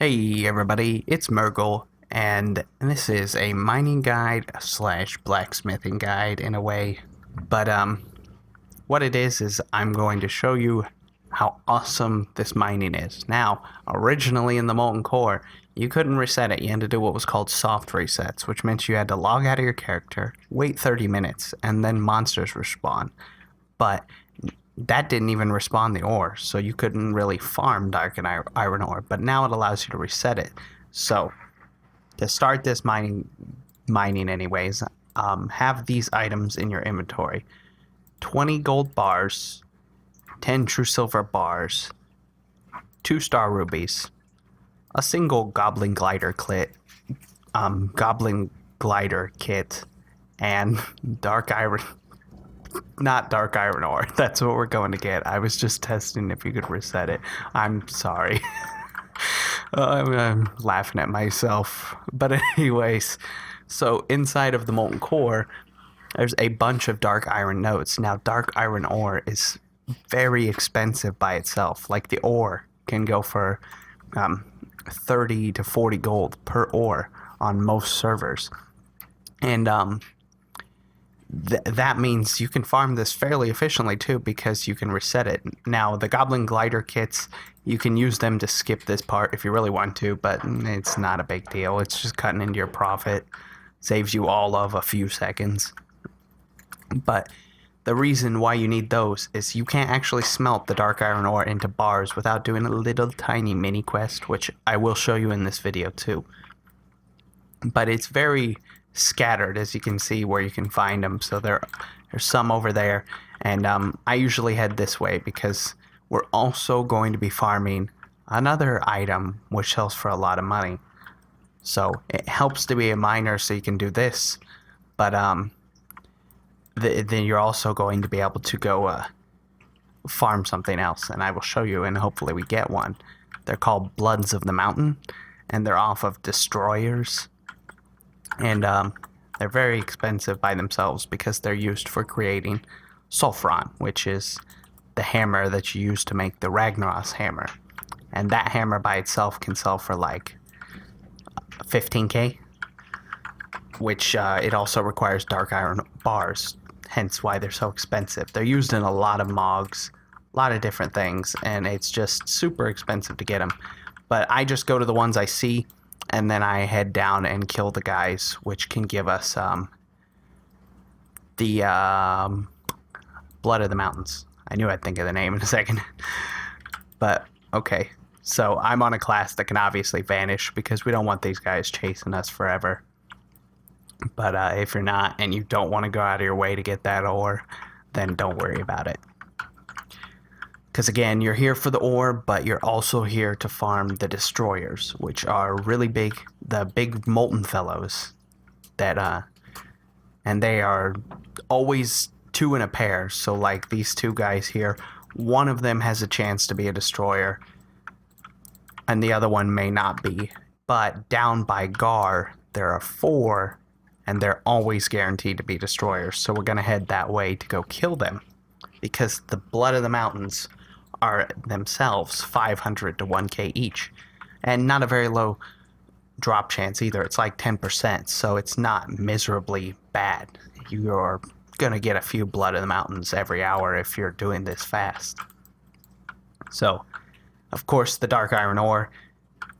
Hey everybody, it's Murgle, and this is a mining guide slash blacksmithing guide in a way. But what it is I'm going to show you how awesome this mining is. Now, originally in the Molten Core, you couldn't reset it. You had to do what was called soft resets, which meant you had to log out of your character, wait 30 minutes, and then monsters respawn. But that didn't even respawn the ore, so you couldn't really farm dark and iron ore, but now it allows you to reset it. So to start this mining anyways, have these items in your inventory: 20 gold bars, 10 true silver bars, 2 star rubies, a single goblin glider kit, and dark iron. Not dark iron ore. That's what we're going to get. I was just testing if you could reset it. I'm sorry. I'm laughing at myself. But anyways, so inside of the Molten Core, there's a bunch of dark iron nodes. Now, dark iron ore is very expensive by itself. Like, the ore can go for 30 to 40 gold per ore on most servers. And that means you can farm this fairly efficiently too, because you can reset it. Now, the goblin glider kits, you can use them to skip this part if you really want to, but it's not a big deal. It's just cutting into your profit. Saves you all of a few seconds. But the reason why you need those is you can't actually smelt the dark iron ore into bars without doing a little tiny mini quest, which I will show you in this video too. But it's very scattered, as you can see, where you can find them. So there's some over there, and I usually head this way because we're also going to be farming another item which sells for a lot of money. So it helps to be a miner, so you can do this, but then you're also going to be able to go farm something else, and I will show you, and hopefully we get one. They're called Bloods of the Mountain, and they're off of destroyers. And they're very expensive by themselves because they're used for creating sulfuron, which is the hammer that you use to make the Ragnaros hammer. And that hammer by itself can sell for like 15k, which it also requires dark iron bars, hence why they're so expensive. They're used in a lot of mogs, a lot of different things, and it's just super expensive to get them. But I just go to the ones I see, and then I head down and kill the guys, which can give us the Blood of the Mountains. I knew I'd think of the name in a second. But, okay. So I'm on a class that can obviously vanish because we don't want these guys chasing us forever. But if you're not, and you don't want to go out of your way to get that ore, then don't worry about it. Because again, you're here for the ore, but you're also here to farm the destroyers, which are really big, the big molten fellows that, and they are always 2 in a pair. So like these 2 guys here, one of them has a chance to be a destroyer, and the other one may not be. But down by Gar, there are 4, and they're always guaranteed to be destroyers. So we're going to head that way to go kill them, because the Blood of the Mountains are themselves 500 to 1k each, and not a very low drop chance either. It's like 10%, so it's not miserably bad. You're gonna get a few Blood of the Mountains every hour if you're doing this fast. So of course the dark iron ore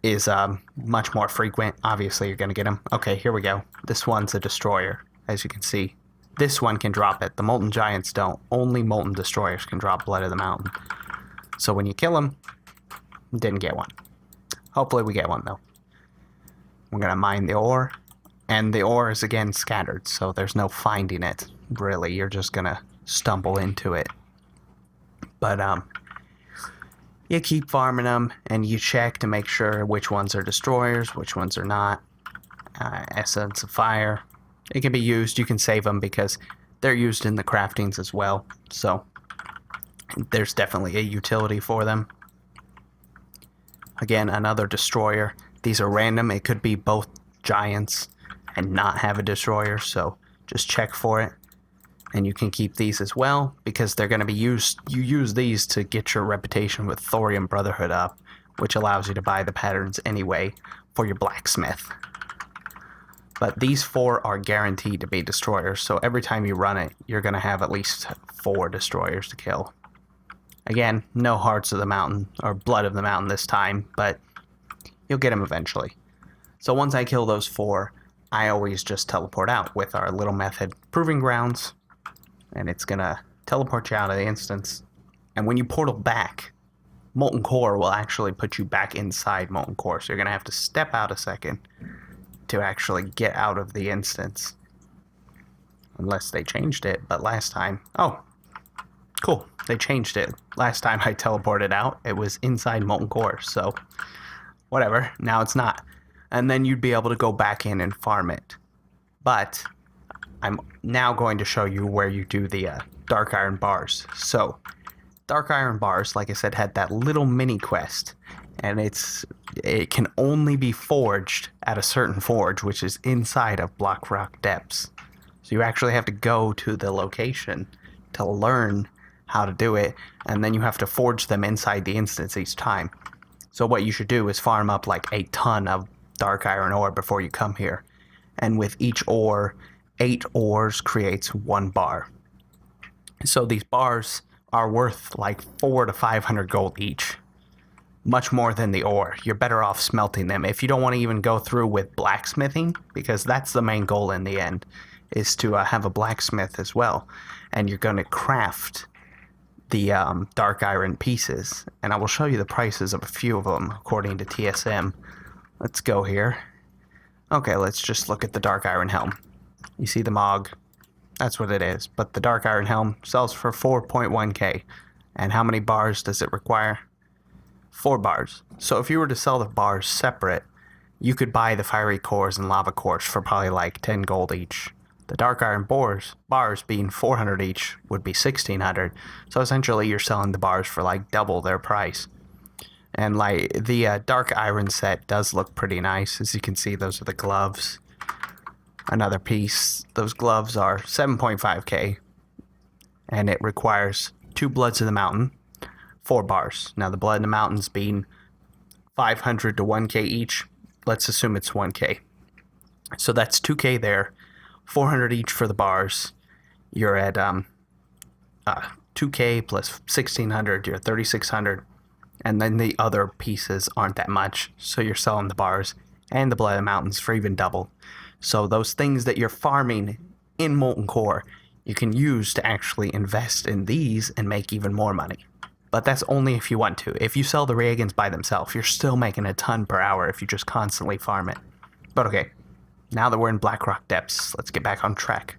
is much more frequent. Obviously you're gonna get them. Okay, here we go. This one's a destroyer, as you can see. This one can drop it. The molten giants don't. Only molten destroyers can drop Blood of the Mountain. So when you kill him, didn't get one. Hopefully we get one though. We're gonna mine the ore, and the ore is again scattered, so there's no finding it really. You're just gonna stumble into it. But you keep farming them, and you check to make sure which ones are destroyers, which ones are not. Essence of fire, it can be used. You can save them because they're used in the craftings as well. So there's definitely a utility for them. Again, another destroyer. These are random. It could be both giants and not have a destroyer, so just check for it. And you can keep these as well, because they're going to be used. You use these to get your reputation with Thorium Brotherhood up, which allows you to buy the patterns anyway for your blacksmith. But these 4 are guaranteed to be destroyers, so every time you run it, you're going to have at least 4 destroyers to kill. Again, no hearts of the mountain, or blood of the mountain this time, but you'll get them eventually. So once I kill those 4, I always just teleport out with our little method, Proving Grounds, and it's going to teleport you out of the instance. And when you portal back, Molten Core will actually put you back inside Molten Core, so you're going to have to step out a second to actually get out of the instance. Unless they changed it, but last time... Oh, cool. They changed it. Last time I teleported out, it was inside Molten Core, so whatever. Now it's not. And then you'd be able to go back in and farm it. But I'm now going to show you where you do the Dark Iron bars. So, Dark Iron bars, like I said, had that little mini quest, and it can only be forged at a certain forge, which is inside of Blackrock Depths. So you actually have to go to the location to learn how to do it, and then you have to forge them inside the instance each time. So what you should do is farm up like a ton of Dark Iron ore before you come here. And with each ore, 8 ores creates 1 bar. So these bars are worth like 400 to 500 gold each. Much more than the ore. You're better off smelting them. If you don't want to even go through with blacksmithing, because that's the main goal in the end, is to have a blacksmith as well. And you're going to craft the Dark Iron pieces. And I will show you the prices of a few of them according to TSM. Let's go here. Okay, let's just look at the Dark Iron helm. You see the Mog? That's what it is. But the Dark Iron helm sells for 4.1k. And how many bars does it require? 4 bars. So if you were to sell the bars separate, you could buy the fiery cores and lava cores for probably like 10 gold each. The Dark Iron bars being 400 each would be 1600. So essentially you're selling the bars for like double their price. And like the Dark Iron set does look pretty nice. As you can see, those are the gloves. Another piece. Those gloves are 7.5k. And it requires 2 Bloods of the Mountain, 4 bars. Now the Blood of the Mountains being 500 to 1k each. Let's assume it's 1k. So that's 2k there. 400 each for the bars. You're at 2k plus 1600. You're 3600. And then the other pieces aren't that much. So you're selling the bars and the Blood of the Mountains for even double. So those things that you're farming in Molten Core, you can use to actually invest in these and make even more money. But that's only if you want to. If you sell the reagents by themselves, you're still making a ton per hour if you just constantly farm it. But okay, now that we're in Blackrock Depths, let's get back on track.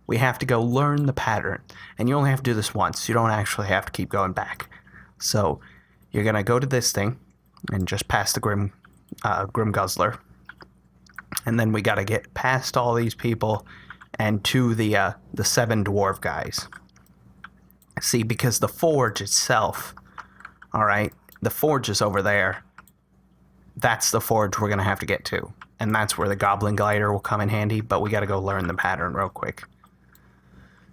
We have to go learn the pattern. And you only have to do this once. You don't actually have to keep going back. So you're going to go to this thing and just pass the Grim Guzzler. And then we got to get past all these people and to the 7 dwarf guys. See, because the forge itself, all right, the forge is over there. That's the forge we're going to have to get to. And that's where the goblin glider will come in handy, but we got to go learn the pattern real quick.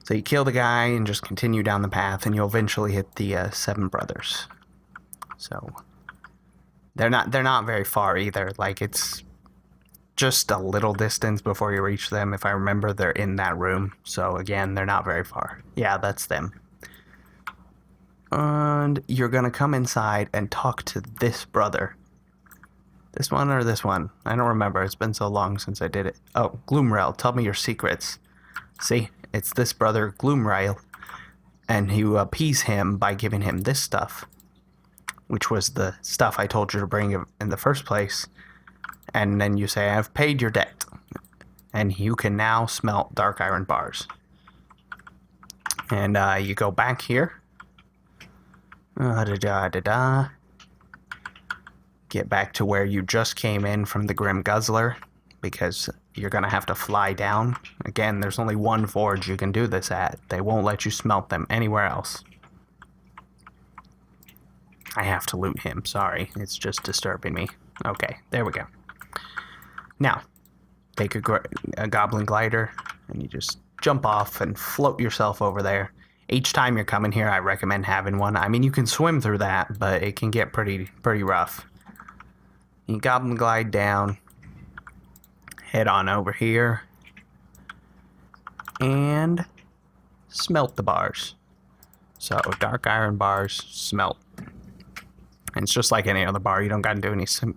So you kill the guy and just continue down the path, and you'll eventually hit the 7 brothers. So they're not very far either. Like, it's just a little distance before you reach them. If I remember, they're in that room. So again, they're not very far. Yeah, that's them. And you're going to come inside and talk to this brother. This one or this one? I don't remember. It's been so long since I did it. Oh, Gloomrail, tell me your secrets. See, it's this brother, Gloomrail. And you appease him by giving him this stuff, which was the stuff I told you to bring in the first place. And then you say, I've paid your debt. And you can now smelt Dark Iron bars. And you go back here. Get back to where you just came in from the Grim Guzzler, because you're going to have to fly down. Again, there's only one forge you can do this at. They won't let you smelt them anywhere else. I have to loot him, sorry. It's just disturbing me. Okay, there we go. Now, take a goblin glider, and you just jump off and float yourself over there Each time you're coming here, I recommend having one. I mean, you can swim through that, but it can get pretty rough. You goblin glide down, head on over here, and smelt the bars. So dark iron bars, smelt. And it's just like any other bar. You don't got to do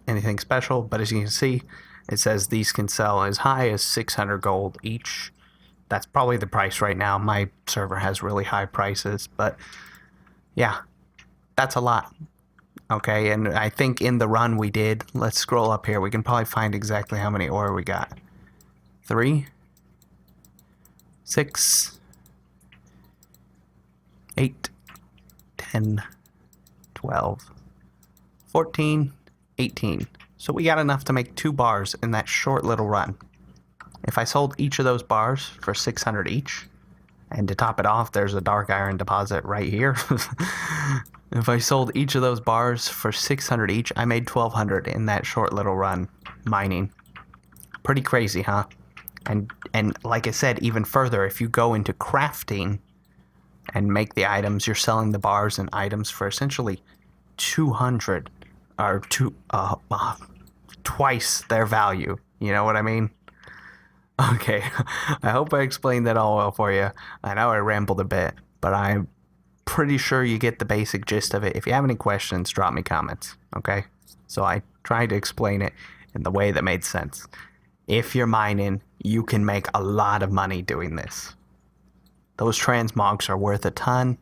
anything special. But as you can see, it says these can sell as high as 600 gold each. That's probably the price right now. My server has really high prices. But yeah, that's a lot. Okay, and I think in the run we did, let's scroll up here. We can probably find exactly how many ore we got. 3, 6, 8, 10, 12, 14, 18. So we got enough to make 2 bars in that short little run. If I sold each of those bars for 600 each, and to top it off, there's a dark iron deposit right here. If I sold each of those bars for 600 each, I made 1,200 in that short little run mining. Pretty crazy, huh? And like I said, even further, if you go into crafting and make the items, you're selling the bars and items for essentially 200 or twice their value. You know what I mean? Okay, I hope I explained that all well for you. I know I rambled a bit, but I'm pretty sure you get the basic gist of it. If you have any questions, drop me comments, okay? So I tried to explain it in the way that made sense. If you're mining, you can make a lot of money doing this. Those transmogs are worth a ton,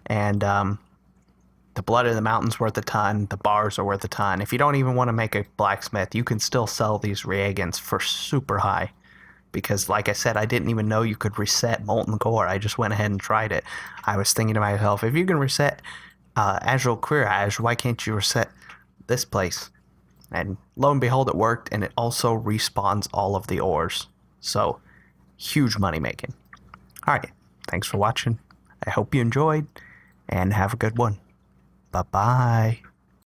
and the blood of the mountain's worth a ton, the bars are worth a ton. If you don't even want to make a blacksmith, you can still sell these reagents for super high. Because like I said, I didn't even know you could reset molten core. I just went ahead and tried it. I was thinking to myself, if you can reset Azure Queer Ash, why can't you reset this place? And lo and behold, it worked, and it also respawns all of the ores. So, huge money making. Alright, thanks for watching. I hope you enjoyed, and have a good one. Bye-bye.